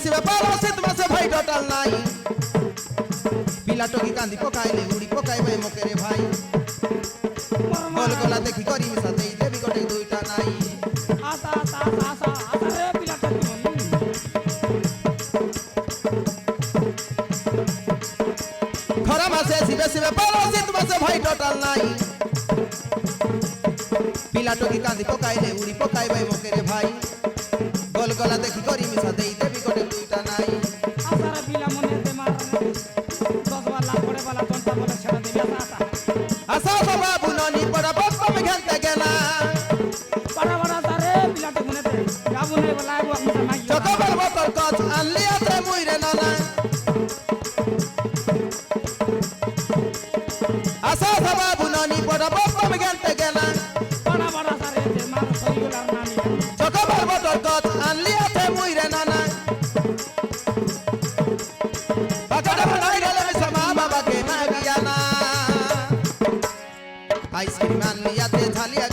শিবে পালো শীত মাসে ভাই টোটাল নাই পিলা টকি কান্দি পকাইলে উড়ি পকাইবে মকেরে ভাই গোল গোলা দেখি করি মিশা দেই দেবি গোটে দুইটা নাই আশা আশা আশা আশা আশা রে পিলা টকি খরা মাসে শিবে শিবে পালো শীত মাসে ভাই টোটাল নাই পিলা টকি কান্দি পকাইলে উড়ি পকাইবে মকেরে ভাই গোল গলা দেখি করি মিশা দেই দেবি গোটে দুইটা নাই আশা রে পিলা মনে তে মার 10 বালা পড়ে বালা তন্তা বলে ছেড়ে দিবি আশা আশা আশা বাবু ননি পড়া বাপ মে ঘন্টা গেলা বড় বড় তারে পিলা টকি মনে তে গাবু নে বলা গো আমি মাই চকবার বোতল কচ আনলি আছে মুইরে নানা আশা আশা বাবু ননি পড়া বাপ মে ঘন্টা গেলা বড় বড় তারে তে মার সইগুলার নানি চকবার বোতল কচ আনলি আছে মুইরে নানা বাজারে বানাই গেলে সমা বাবাকে মাগিয়ানা আইসক্রিম আনলি আছে ঝালিয়া